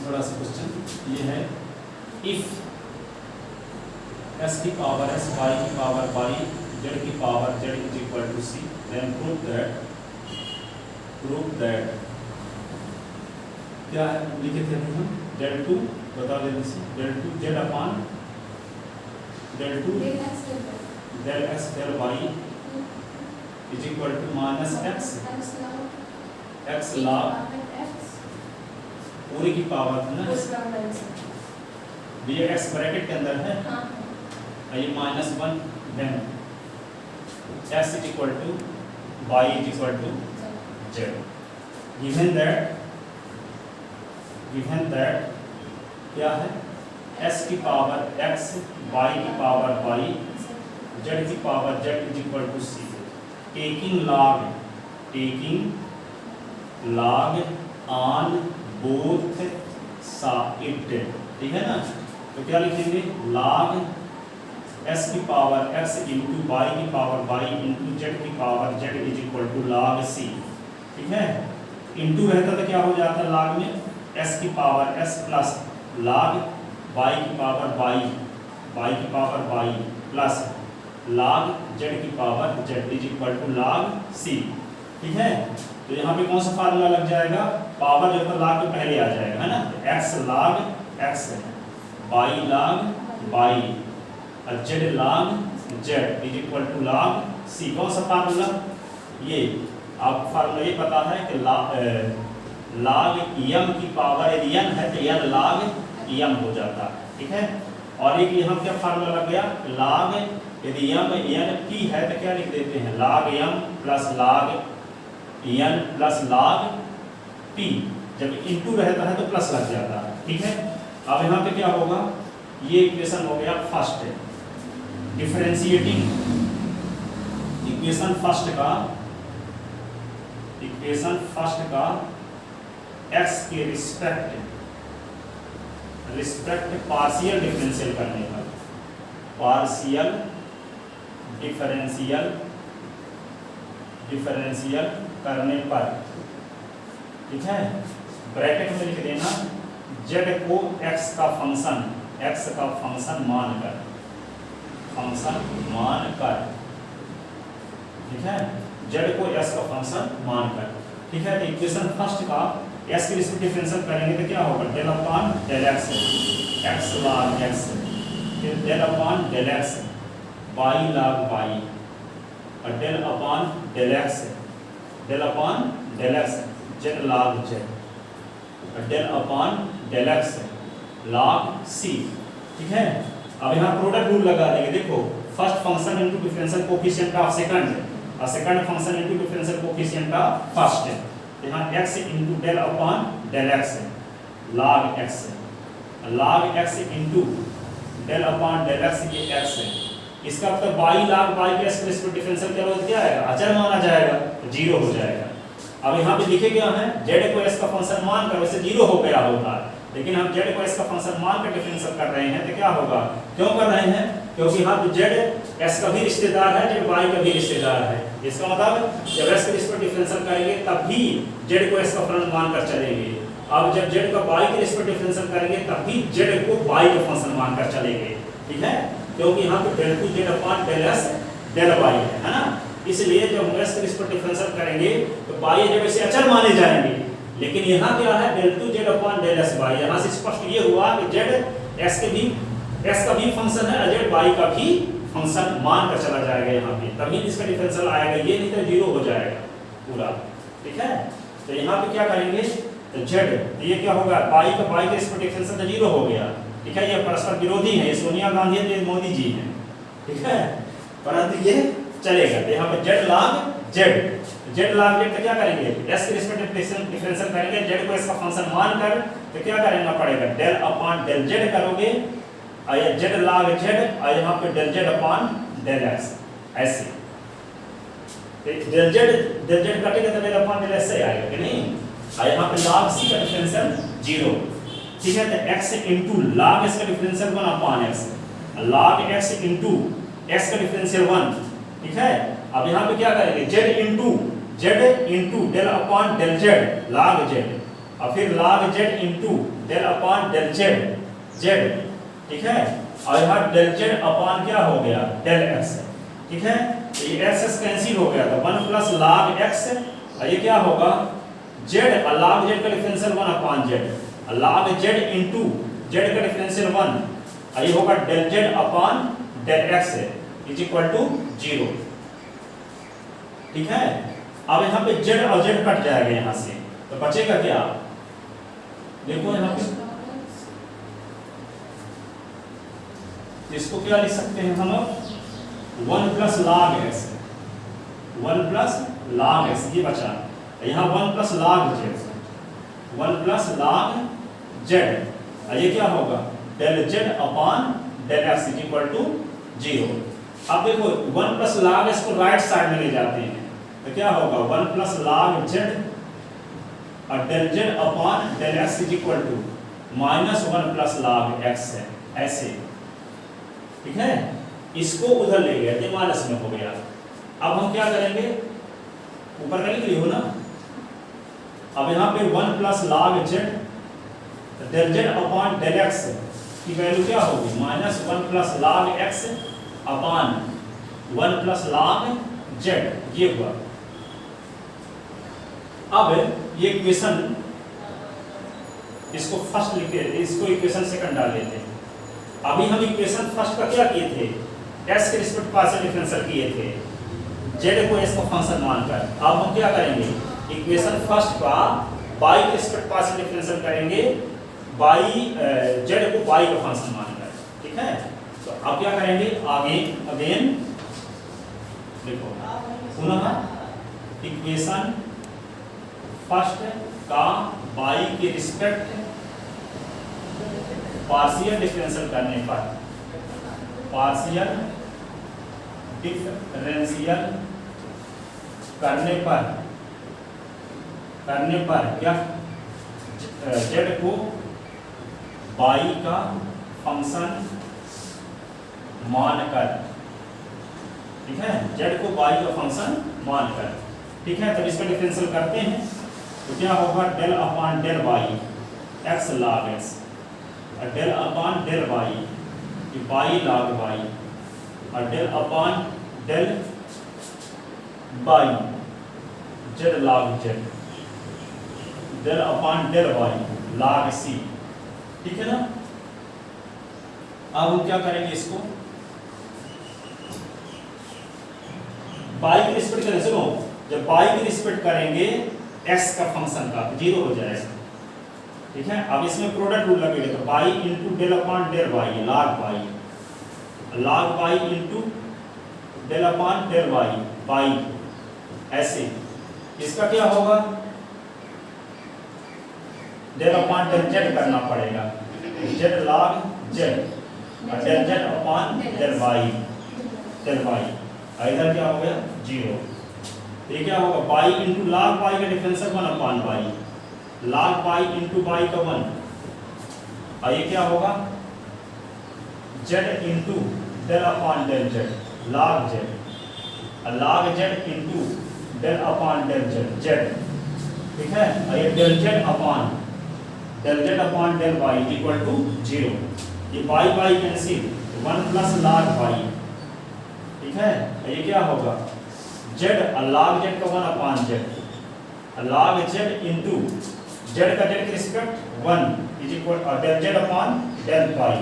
थोड़ा सा क्वेश्चन ये है, इफ s की पावर s, y की पावर y, z की power z is equal to c, then prove that क्या है लिखे थे हम, del 2 बता देने से, del 2 z upon del 2 del x del y is equal to minus x log पूरी की पावर है ना, ये x ब्रैकेट के अंदर है, ये minus 1 then s is equal to y is equal to z। Given that क्या है, s की पावर x, y की पावर y, z की power z is equal to c, taking log on both side, ठीक है ना। तो क्या लिखेंगे, log s की पावर x इंटू y की पावर y इंटू z की power z is equal to log c, ठीक है। इंटू रहता तो क्या हो जाता है, log में s की power s plus log y की पावर y की power y plus log z की power z is equal to log c, ठीक है। तो यहाँ पे कौन सा फार्मूला लग जाएगा, पावर जो है log के पहले आ जाएगा, है ना, x log x, y log y और z log z is equal to log c। कौन सा फार्मूला, ये आपको फार्मूला ये पता है कि log m की पावर यदि n है तो n log m हो जाता है, ठीक है। और एक यहाँ क्या फार्मूला लग गया, log यदि m n p है तो क्या लिख देते हैं, log m plus log n plus log p, जब इनटू रहता है तो प्लस लग जाता है, ठीक है। अब यहाँ पे क्या होगा, ये इक्वेशन हो गया फर्स्ट, डिफरेंशिएटिंग इक्वेशन फर्स्ट का x के रिस्पेक्ट पार्शियल डिफरेंशियल करने पर, पार्शियल डिफरेंशियल करने पर, ठीक है। ब्रैकेट में लिख देना z को x का फंक्शन मानकर, ठीक है, z को s का फंक्शन मानकर, ठीक है। तो इक्वेशन फर्स्ट का s के रिस्पेक्ट डिफरेंशियल करेंगे तो क्या होगा, del upon del x log x, फिर del upon del x y log y, और del upon del x z log z, और del upon del x log c, ठीक है। अब यहाँ प्रोडक्ट रूल लगा देंगे, देखो first function into differential coefficient of second और second function into differential coefficient of first है। यहाँ x into del upon del x log x into del upon del x ये x है, इसका मतलब y log y के s के differential क्या आएगा, अचर माना जाएगा, तो 0 हो जाएगा। अब यहाँ पे लिखे गया है z को s का फंक्शन मानकर, वैसे 0 हो गया होता है, लेकिन हम z को s का फंक्शन मानकर डिफरेंशियल कर रहे हैं तो क्या होगा, क्यों कर रहे हैं, क्योंकि यहाँ पे z s का भी रिश्तेदार है, z y का भी रिश्तेदार है। इसका मतलब जब s के रिस्पेक्ट डिफरेंशियल करेंगे तब भी z को s का फंक्शन मानकर चलेंगे, अब जब z का y के रिस्पेक्ट डिफरेंशियल करेंगे तब भी z को y का फंक्शन मानकर चलेंगे, ठीक है। क्योंकि यहाँ पे del 2 z upon del s del y है ना, इसलिए जब हम s के रिस्पेक्ट डिफरेंशियल करेंगे तो y जब ऐसे अचर माने जाएंगे, लेकिन यहाँ क्या है del 2 z upon del s y, यहाँ से स्पष्ट ये हुआ कि z s का भी फंक्शन है, z y का भी फंक्शन मानकर चला जाएगा यहाँ पे, तभी इसका डिफरेंशियल आएगा, ये नहीं तो 0 हो जाएगा पूरा, ठीक है। तो यहाँ पे क्या करेंगे, तो z ये क्या होगा, y के रिस्पेक्ट डिफरेंशियल तो 0 हो गया, ठीक है। ये परस्पर विरोधी है, ये सोनिया गांधी है, ये मोदी जी हैं, ठीक है, परंतु ये चलेगा। तो यहाँ पे z log z तो क्या करेंगे, s के रिस्पेक्ट डिफरेंशियल करेंगे, z को s का फंक्शन मानकर, तो क्या करना पड़ेगा, del अपॉन del z करोगे, और ये z log z, और यहाँ पे del z upon del x, ऐसे del z कटेगा तो del अपॉन del x से आएगा कि नहीं, और यहाँ पे log c का डिफरेंशियल 0, ठीक है। तो x इंटू log s का differential 1 upon x, log x into x का डिफरेंशियल 1, ठीक है। अब यहाँ पे क्या करेंगे, z into del upon del z log z, और फिर log z into del upon del z, ठीक है, और यहाँ डेल z अपॉन क्या हो गया, डेल x, ठीक है, तो ये x कैंसिल हो गया, तो 1 प्लस log x, और ये क्या होगा z, और log z का डिफरेंशियल 1 अपॉन z, और log z इंटू z का डिफरेंशियल 1, और ये होगा del z upon del x is equal to 0, ठीक है। अब यहाँ पे z और z कट जाएगा यहाँ से, तो बचेगा क्या, देखो यहाँ पे इसको क्या लिख सकते हैं हम लोग, 1 plus log x, 1 plus log x, ये बचा, यहाँ 1 plus log z, 1 plus log z, और ये क्या होगा del z upon del x is equal to 0। अब देखो 1 प्लस log x को राइट साइड में ले जाते हैं, तो क्या होगा 1 प्लस log z और del z upon del x is equal to minus 1 plus log x है, ऐसे, ठीक है। इसको उधर ले गए थे, माइनस में हो गया। अब हम क्या करेंगे, ऊपर का लिख लियो ना, अब यहाँ पे 1 plus log z del z upon del x की वैल्यू क्या होगी, minus 1 plus log x upon 1 plus log z, ये हुआ। अब ये इक्वेशन, इसको फर्स्ट लिखे, इसको इक्वेशन सेकंड डाल लेते हैं। अभी हम इक्वेशन फर्स्ट का क्या किए थे, s के रिस्पेक्ट पार्शियल डिफरेंशियल किए थे, z को s का फंक्शन मानकर। अब हम क्या करेंगे, इक्वेशन फर्स्ट का y के रिस्पेक्ट पार्शियल डिफरेंशियल करेंगे, z को y का फंक्शन मानकर, ठीक है। तो अब क्या करेंगे, आगे अगेन देखो, पुनः इक्वेशन फर्स्ट का y के रिस्पेक्ट पार्शियल डिफरेंशियल करने पर, पार्शियल डिफरेंशियल करने पर क्या, z को y का फंक्शन मानकर, ठीक है, z को y का फंक्शन मानकर, ठीक है। तब इसका डिफरेंशियल करते हैं, तो क्या होगा del upon del y x log x, और del upon del y log y, और del upon del y z log z, del upon del y log c, ठीक है ना। अब हम क्या करेंगे, इसको y के रिस्पेक्ट करें, सुनो, जब y के रिस्पेक्ट करेंगे x का फंक्शन का 0 हो जाएगा, ठीक है। अब इसमें प्रोडक्ट रूल लगेगा, तो y into del upon del y log y into del upon del y, ऐसे। इसका क्या होगा, डेल अपॉन डेल z करना पड़ेगा, z log z और del z upon del y, इधर क्या हो गया 0। ये क्या होगा, y इंटू log y का differential 1 upon y, log y into y का 1, और ये क्या होगा z into del upon del z log z, और log z into del upon del z, ठीक है, और ये del z upon del y equal to 0। ये y cancel, 1 plus log y, ठीक है, और ये क्या होगा z और log z का 1 upon z, log z into z का z के रिस्पेक्ट 1 इज इक्वल, और del z upon del y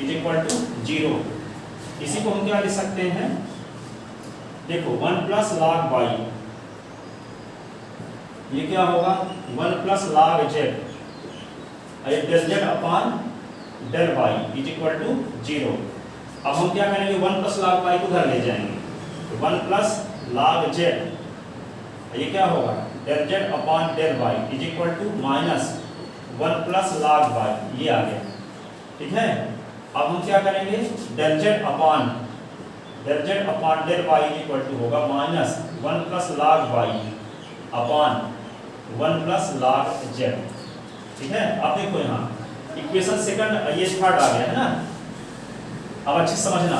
is equal to 0। इसी को हम क्या लिख सकते हैं, देखो 1 प्लस log y, ये क्या होगा 1 प्लस log z, और del z upon del y is equal to 0। अब हम क्या करेंगे, 1 प्लस log y को उधर ले जाएंगे, तो 1 प्लस log z, ये क्या होगा del z upon del y is equal to minus 1 plus log y, ये आ गया, ठीक है। अब हम क्या करेंगे, del z upon del y is equal to होगा minus 1 plus log y upon 1 plus log z, ठीक है। अब देखो यहाँ इक्वेशन सेकंड, ये थर्ड आ गया है ना। अब अच्छे से समझना,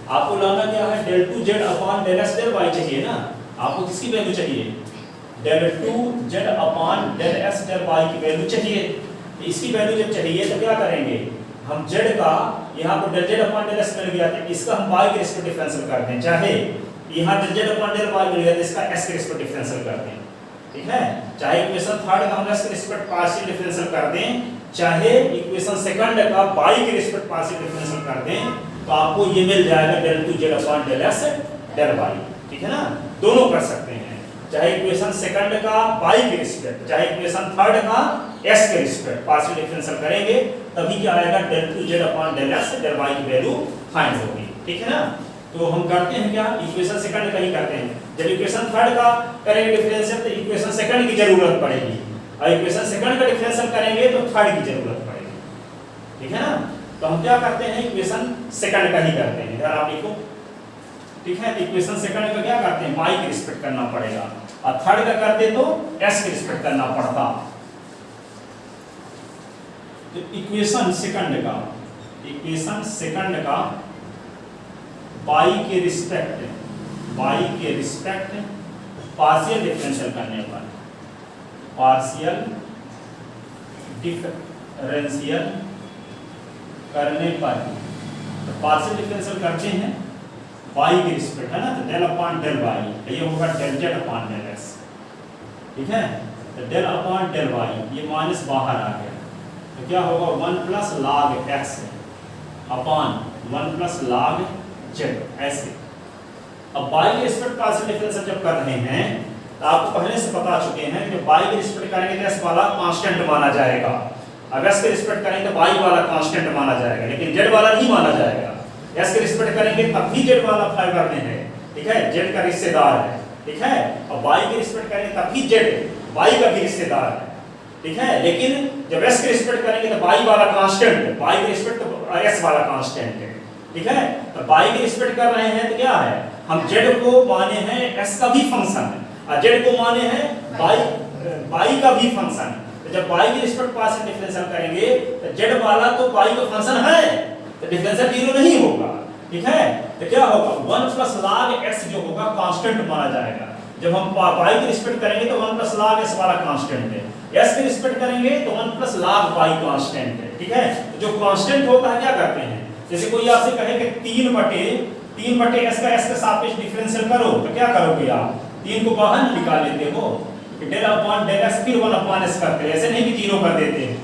आपको लाना क्या है, del 2z upon del x del y चाहिए ना। आपको किसकी वैल्यू चाहिए, del two z upon del x del y की वैल्यू चाहिए। तो इसकी वैल्यू जब चाहिए तो क्या करेंगे, हम जेड का यहाँ पर del z upon del x मिल गया था, इसका हम वाई के रिस्पेक्ट डिफरेंशियल कर दें, चाहे यहाँ del z upon del y मिल गया तो इसका एक्स के रिस्पेक्ट डिफरेंशियल कर दें, ठीक है। चाहे इक्वेशन थर्ड का हम एक्स के रिस्पेक्ट पार्शियल डिफरेंशियल कर दें, चाहे इक्वेशन सेकंड का वाई के रिस्पेक्ट पार्शियल डिफरेंशियल कर दें, तो आपको ये मिल जाएगा del two z upon del x del y, ठीक है ना। दोनों कर सकते हैं, चाहे इक्वेशन सेकंड का वाई के रिस्पेक्ट, चाहे इक्वेशन थर्ड का एक्स के रिस्पेक्ट पार्शियल डिफरेंशियल करेंगे, तभी क्या आएगा del two z upon del x del y की वैल्यू फाइंड होगी, ठीक है ना। तो हम करते हैं क्या, इक्वेशन सेकंड का ही करते हैं। जब इक्वेशन थर्ड का करेंगे डिफरेंशियल तो इक्वेशन सेकंड की जरूरत पड़ेगी, और इक्वेशन सेकंड का डिफरेंशियल करेंगे तो थर्ड की जरूरत पड़ेगी, ठीक है ना। तो हम क्या करते हैं, इक्वेशन सेकंड का ही करते हैं, इधर आप लिखो, ठीक है। इक्वेशन सेकंड का क्या करते हैं, वाई के रिस्पेक्ट करना पड़ेगा, और थर्ड का करते तो एक्स के रिस्पेक्ट करना पड़ता। तो इक्वेशन सेकंड का वाई के रिस्पेक्ट पार्शियल डिफरेंशियल करने पर, पार्शियल डिफरेंशियल करने पर, तो पार्शियल डिफरेंशियल करते हैं वाई के रिस्पेक्ट, है ना। तो डेल अपॉन डेल वाई, ये होगा del z upon del x, ठीक है। तो डेल अपॉन डेल वाई, ये माइनस बाहर आ गया, तो क्या होगा 1 plus log x upon 1 plus log z, ऐसे। अब वाई के रिस्पेक्ट पार्शियल डिफरेंशियल जब कर रहे हैं तो आपको पहले से बता चुके हैं कि वाई के रिस्पेक्ट करेंगे तो x वाला कांस्टेंट माना जाएगा, अब x के रिस्पेक्ट करेंगे तो y वाला कांस्टेंट माना जाएगा, लेकिन z वाला नहीं माना जाएगा। x के रिस्पेक्ट करेंगे तब भी z वाला अप्लाई करने हैं, ठीक है, z का रिश्तेदार है, ठीक है। और y के रिस्पेक्ट करेंगे तब भी z y का भी रिश्तेदार है, ठीक है। लेकिन जब s के रिस्पेक्ट करेंगे तो y वाला कांस्टेंट, y के रिस्पेक्ट तो s वाला कांस्टेंट है, ठीक है। तो y के रिस्पेक्ट कर रहे हैं तो क्या है, हम z को माने हैं s का भी फंक्शन, और z को माने हैं y का भी फंक्शन। तो जब y के रिस्पेक्ट पार्शियल डिफरेंशियल करेंगे तो z वाला तो y का फंक्शन है, तो डिफरेंशियल जीरो नहीं होगा, ठीक है। तो क्या होगा 1 प्लस log x जो होगा कांस्टेंट माना जाएगा। जब हम y के रिस्पेक्ट करेंगे तो 1 प्लस log x वाला कांस्टेंट है, s के रिस्पेक्ट करेंगे तो 1 प्लस log y कांस्टेंट है, ठीक है। तो जो कांस्टेंट होता है क्या करते हैं, जैसे कोई आपसे कहे कि 3 बटे s का s के सापेक्ष डिफरेंशियल करो, तो क्या करोगे आप, 3 को बाहर निकाल लेते हो, डेल अपॉन डेल x फिर 1 अपॉन s करते हैं, ऐसे नहीं कि 0 कर देते हैं,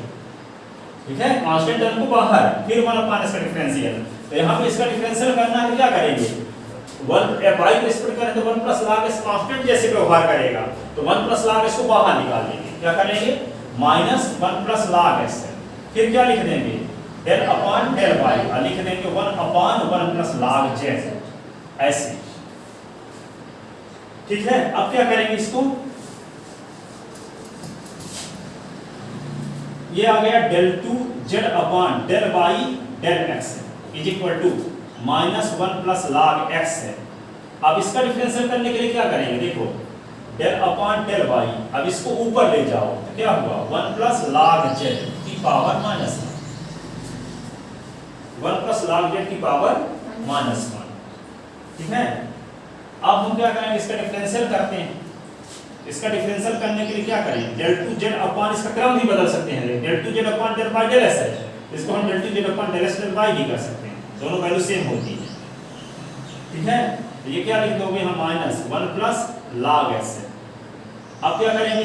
ठीक है। कांस्टेंट टर्म को बाहर फिर 1 अपॉन s का डिफरेंशियल। तो यहाँ पे इसका डिफरेंशियल करना है तो क्या करेंगे, 1 y के रिस्पेक्ट करें तो 1 प्लस log s कांस्टेंट जैसे व्यवहार करेगा, तो 1 प्लस log s को बाहर निकाल देंगे, क्या करेंगे माइनस 1 प्लस log s, फिर क्या लिख देंगे डेल अपॉन डेल y, और लिख देंगे 1 अपॉन 1 प्लस log z, ऐसे, ठीक है। अब क्या करेंगे इसको, ये आ गया del two z upon del y del x is equal to minus 1 plus log x है। अब इसका डिफरेंशियल करने के लिए क्या करेंगे, देखो डेल अपॉन डेल वाई, अब इसको ऊपर ले जाओ तो क्या हुआ 1 प्लस log z की power minus 1 plus log z की पावर माइनस 1, ठीक है। अब हम क्या करेंगे, इसका डिफरेंशियल करते हैं। इसका डिफरेंशियल करने के लिए क्या करें, डेल टू जेड अपॉन, इसका क्रम भी बदल सकते हैं, del two z upon del y del x है, इसको हम del two z upon del x del y भी कर सकते हैं, दोनों वैल्यू सेम होती है, ठीक है। तो ये क्या लिख दोगे हम माइनस 1 प्लस log x है। अब क्या करेंगे,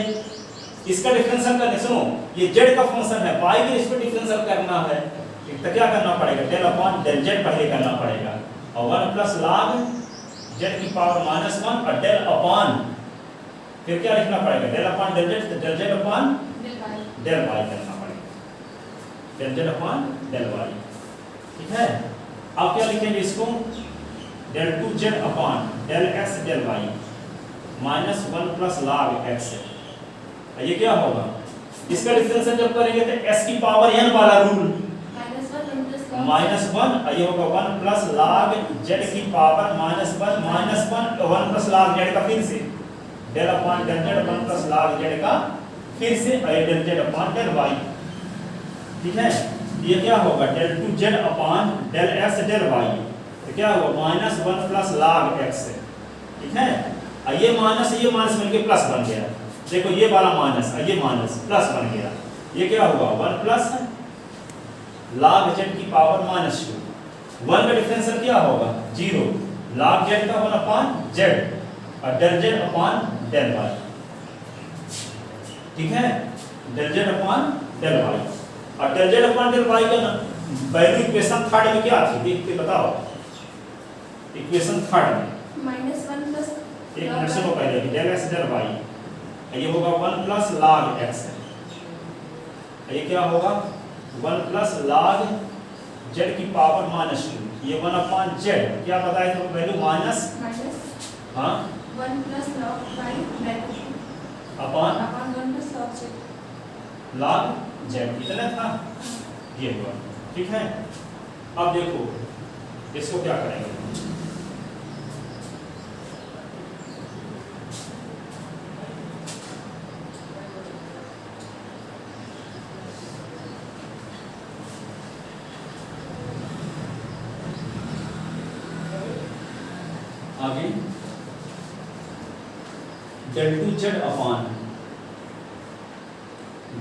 इसका डिफरेंशियल करने, सुनो ये z का फंक्शन है, y के रिस्पेक्ट डिफरेंशियल करना है, तो क्या करना पड़ेगा, डेल अपॉन डेल z पहले करना पड़ेगा, और 1 प्लस log z की पावर माइनस 1, और डेल अपॉन फिर क्या लिखना पड़ेगा, del upon del z, del z upon del y करना पड़ेगा, del z upon del y, ठीक है। अब क्या लिखेंगे इसको, del two z upon del x del y minus 1 plus log x है। ये क्या होगा, इसका डिफरेंशियल जब करेंगे तो s की पावर n वाला रूल माइनस 1, ये होगा 1 प्लस log z की power minus 1 1 plus log z का फिर से del upon del z 1 plus log z का फिर से del z upon del y, ठीक है। ये क्या होगा del two z upon del x del y, तो क्या होगा माइनस 1 प्लस log x, ठीक है। ये माइनस मिलके प्लस बन गया, देखो ये वाला माइनस और ये माइनस प्लस बन गया, ये क्या हुआ 1 प्लस log z की पावर -2। 1 का डिफरेंशियल क्या होगा 0, log z का 1 अपॉन z और del z upon del y, ठीक है, del z upon del y। और del z upon del y का वैल्यू इक्वेशन थर्ड में क्या थी देख के बताओ, इक्वेशन थर्ड में -1 प्लस एक मिनट से को पहले del x del y, ये होगा 1 प्लस log x, ये क्या होगा 1 प्लस log z की पावर -2, ये 1 अपॉन z क्या बताया था वैल्यू माइनस हाँ 1 plus log y upon 1 plus log z log z इतना था, ये हुआ, ठीक है। अब देखो इसको क्या करेंगे, आगे del 2z upon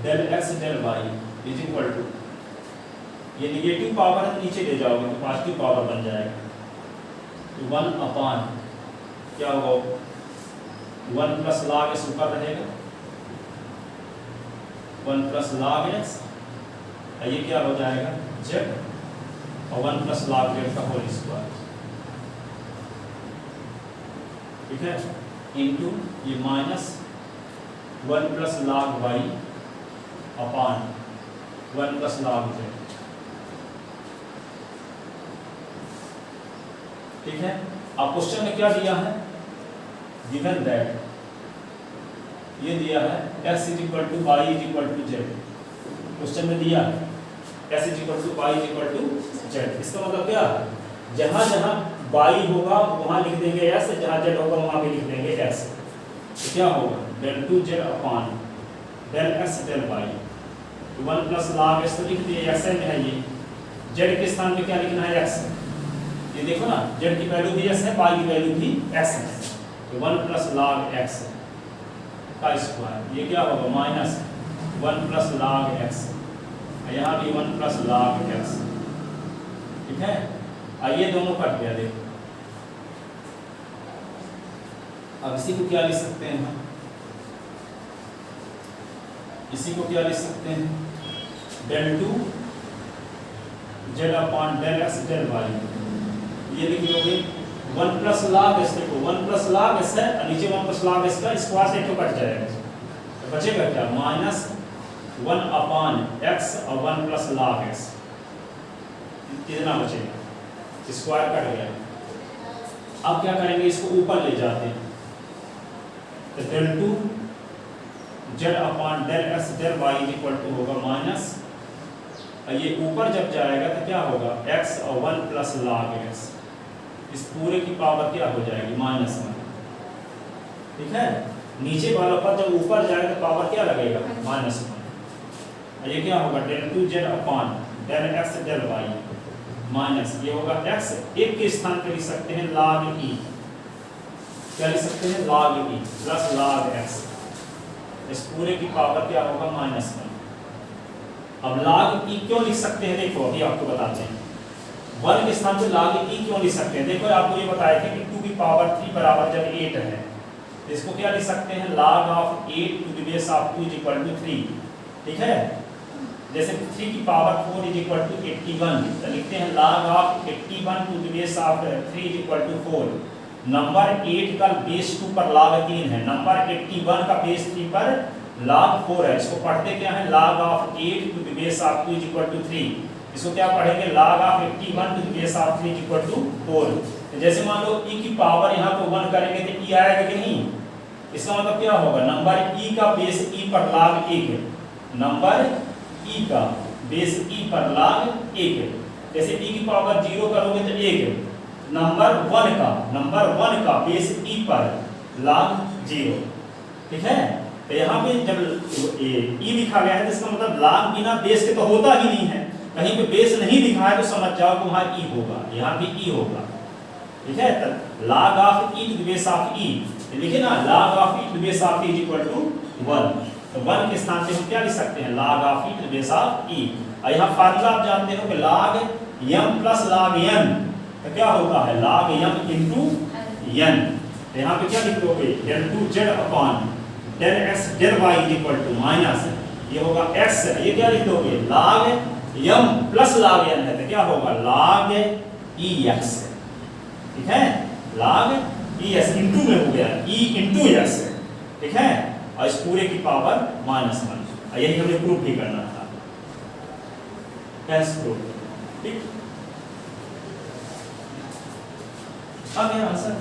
del x del y is equal to, ये निगेटिव पावर है नीचे ले जाओगे तो पॉजिटिव पावर बन जाएगा, तो 1 अपॉन क्या होगा 1 प्लस log x ऊपर रहेगा 1 प्लस log x, ये क्या हो जाएगा z और 1 प्लस log z का होल स्क्वायर, ठीक है, इनटू ये -1 plus log y upon 1 plus log z, ठीक है। अब क्वेश्चन में क्या दिया है, गिवन दैट ये दिया है x is equal to y is equal to z, question में दिया है x is equal to y is equal to z, इसका मतलब क्या है जहां जहां y होगा वहां लिख देंगे s, जहां z होगा वहां भी लिख देंगे s, तो क्या होगा del 2z upon del x del y, 1 plus log x तो लिख दिए, x में है ये, z के स्थान पे क्या लिखना है x, ये देखो ना z की वैल्यू भी s है, y की वैल्यू भी x है, तो 1 प्लस log x का स्क्वायर, ये क्या होगा -1 प्लस log x, यहाँ भी 1 प्लस log x, ठीक है। ये दोनों कट गया देखो, अब इसी को क्या लिख सकते हैं हम, इसी को क्या लिख सकते हैं del 2z upon del x del y, ये लिख लोगे 1 प्लस log x, देखो 1 प्लस log x है और नीचे 1 प्लस log x का स्क्वायर से तो कट जाएगा, तो बचेगा क्या -1 अपॉन x और 1 प्लस log x, कितना बचेगा, स्क्वायर कट गया। अब क्या करेंगे, इसको ऊपर ले जाते हैं, तो del 2z upon del x del y is equal to होगा माइनस, और ये ऊपर जब जाएगा तो क्या होगा x और 1 प्लस log x, इस पूरे की पावर क्या हो जाएगी -1, ठीक है। नीचे वाला पर जब ऊपर जाएगा तो पावर क्या लगेगा -1, और ये क्या होगा del 2z upon del x del y minus, ये होगा x, एक के स्थान पे लिख सकते हैं log e, क्या लिख सकते हैं log e plus log x, इस पूरे की पावर क्या होगा -1। अब log e क्यों लिख सकते हैं, देखो अभी आपको बताते हैं, 1 के स्थान पे log e क्यों लिख सकते हैं, देखो आपको ये बताया था कि 2 की पावर 3 बराबर जब 8 है, इसको क्या लिख सकते हैं log of 8 to the base of 2 is equal to 3, ठीक है। जैसे 3 की पावर 4 इज इक्वल टू 81, तो लिखते हैं log of 81 to the base of 3 is equal to 4, number 8 का बेस 2 पर log 3 है, नंबर 81 का बेस 3 पर log 4 है, इसको पढ़ते क्या है log of 8 to the base of 2 is equal to 3, इसको क्या पढ़ेंगे log of 81 to the base of 3 is equal to 4। जैसे मान लो e की पावर यहाँ पे 1 करेंगे तो e आएगा कि नहीं, इसका मतलब क्या होगा नंबर e का बेस e पर log 1, नंबर e का बेस e पर log 1, जैसे e की पावर 0 करोगे तो 1, नंबर 1 का बेस e पर log 0, ठीक है। तो यहाँ पे जब e लिखा गया है तो इसका मतलब log बिना बेस के तो होता ही नहीं है, कहीं पे बेस नहीं लिखा है तो समझ जाओ कि वहाँ e होगा, यहाँ भी e होगा, ठीक है, तो log of e to the base of e, लिखे ना log of e to the base of e is equal to 1। तो 1 के स्थान पे हम क्या लिख सकते हैं, log of e to the base of e। और यहाँ फार्मूला आप जानते हो कि log m plus log n, तो क्या होता है log m इनटू n। तो यहाँ पे क्या लिख दोगे, del 2z upon del x del y is equal to minus, ये होगा x, ये क्या लिख दोगे log m plus log n है, तो क्या होगा log ex, ठीक है, log es इनटू में हो गया e इनटू x, ठीक है, और इस पूरे की पावर -1, यही हमें प्रूफ भी करना था, हेंस प्रूफ, ठीक। आ गया आंसर।